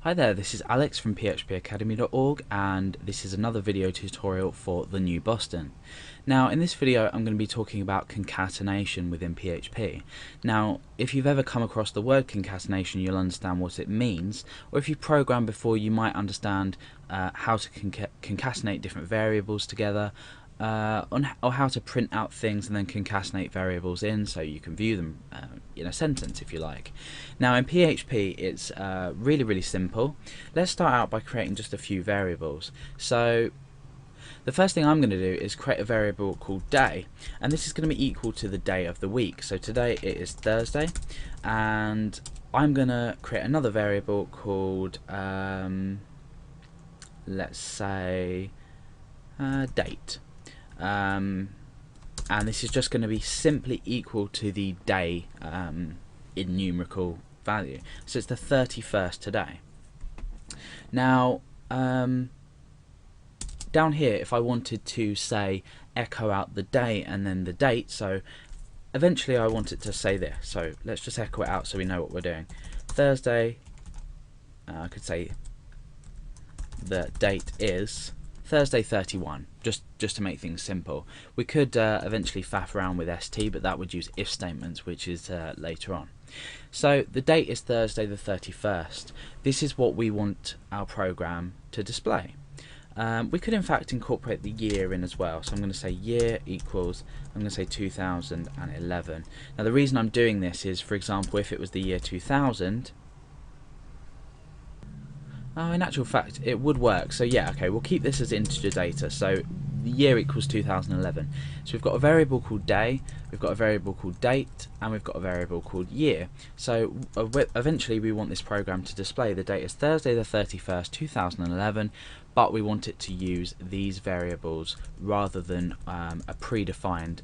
Hi there, this is Alex from phpacademy.org and this is another video tutorial for the new Boston. Now in this video I'm going to be talking about concatenation within PHP. Now if you've ever come across the word concatenation you'll understand what it means, or if you've programmed before you might understand how to concatenate different variables together, or how to print out things and then concatenate variables in so you can view them in a sentence if you like. Now in PHP it's really simple. Let's start out by creating just a few variables. So the first thing I'm going to do is create a variable called day, and this is going to be equal to the day of the week. So today it is Thursday, and I'm going to create another variable called let's say date. And this is just going to be simply equal to the day in numerical value. So it's the 31st today. Now down here, if I wanted to say echo out the day and then the date, so eventually I want it to say this, so let's just echo it out so we know what we're doing. Thursday, I could say the date is Thursday 31, just to make things simple. We could eventually faff around with st, but that would use if statements, which is later on. So the date is Thursday the 31st. This is what we want our program to display. We could in fact incorporate the year in as well, so I'm going to say year equals, I'm going to say 2011. Now the reason I'm doing this is, for example, if it was the year 2000, in actual fact it would work, so yeah, okay, we'll keep this as integer data. So the year equals 2011. So we've got a variable called day, we've got a variable called date, and we've got a variable called year. So eventually we want this program to display the date is Thursday the 31st 2011, but we want it to use these variables rather than a predefined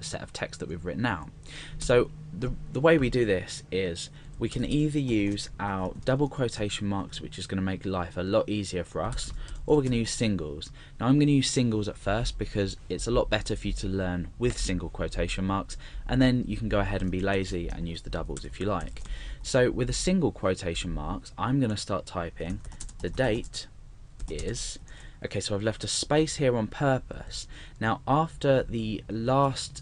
set of text that we've written out. So the way we do this is we can either use our double quotation marks, which is going to make life a lot easier for us, or we're going to use singles. Now I'm going to use singles at first because it's a lot better for you to learn with single quotation marks, and then you can go ahead and be lazy and use the doubles if you like. So with the single quotation marks, I'm going to start typing the date is, okay, so I've left a space here on purpose. Now after the last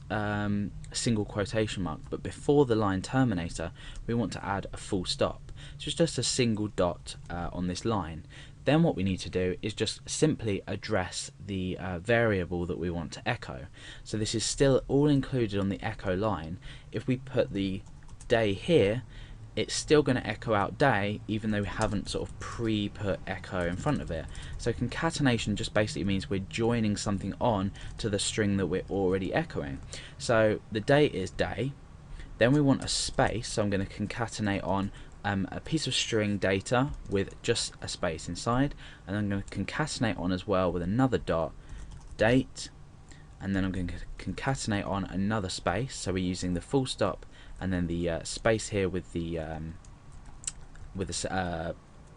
single quotation mark, but before the line terminator, we want to add a full stop. So it's just a single dot on this line. Then what we need to do is just simply address the variable that we want to echo. So this is still all included on the echo line. If we put the day here, it's still going to echo out day even though we haven't sort of pre-put echo in front of it. So concatenation just basically means we're joining something on to the string that we're already echoing. So the day is day, then we want a space, so I'm going to concatenate on a piece of string data with just a space inside, and I'm going to concatenate on as well with another dot date, and then I'm going to concatenate on another space, so we're using the full stop and then the space here with the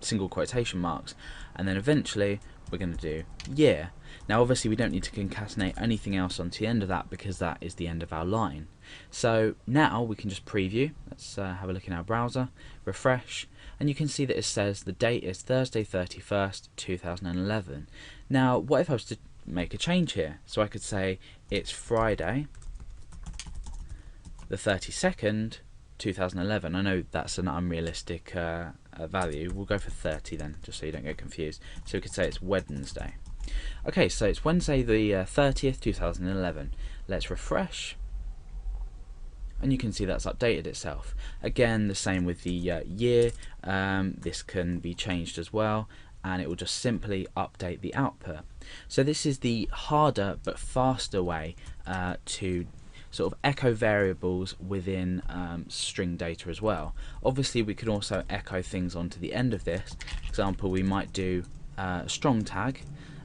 single quotation marks, and then eventually we're going to do year. Now obviously we don't need to concatenate anything else onto the end of that because that is the end of our line. So now we can just preview. Let's have a look in our browser, refresh, and you can see that it says the date is Thursday 31st 2011. Now what if I was to make a change here? So I could say it's Friday the 32nd 2011. I know that's an unrealistic value. We'll go for 30 then, just so you don't get confused. So we could say it's Wednesday. Okay, so it's Wednesday the 30th 2011. Let's refresh, and you can see that's updated itself. Again, the same with the year. This can be changed as well, and it will just simply update the output. So this is the harder but faster way to sort of echo variables within string data as well. Obviously we could also echo things onto the end of this. For example, we might do a strong tag,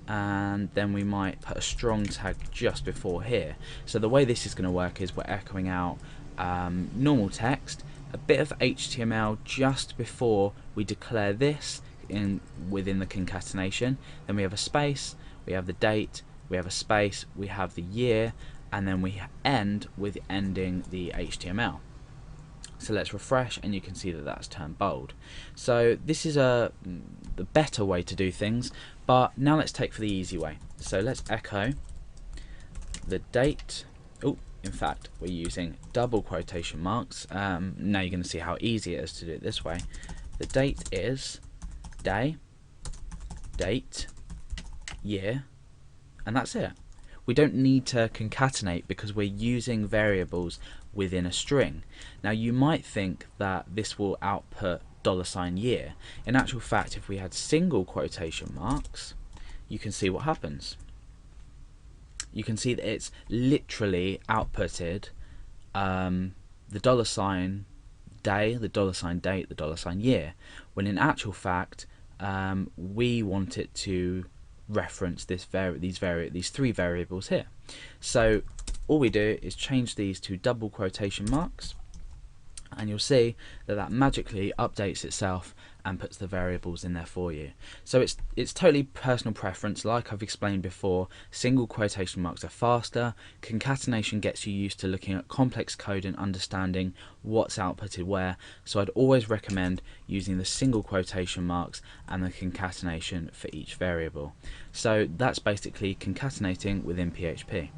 and then we might put a strong tag just before here. So the way this is going to work is we're echoing out normal text, a bit of HTML just before we declare this within the concatenation. Then we have a space, we have the date, we have a space, we have the year, and then we end with ending the HTML. So let's refresh, and you can see that that's turned bold. So this is the better way to do things, but now let's take for the easy way. So let's echo the date. Oh, in fact, we're using double quotation marks. Now you're going to see how easy it is to do it this way. The date is day, date, year, and that's it. We don't need to concatenate because we're using variables within a string. Now you might think that this will output $year. In actual fact, if we had single quotation marks, you can see what happens. You can see that it's literally outputted the $sign day, the $sign date, the $sign year, when in actual fact we want it to reference these three variables here. So all we do is change these to double quotation marks, and you'll see that that magically updates itself and puts the variables in there for you. So it's totally personal preference. Like I've explained before, single quotation marks are faster. Concatenation gets you used to looking at complex code and understanding what's outputted where. So I'd always recommend using the single quotation marks and the concatenation for each variable. So that's basically concatenating within PHP.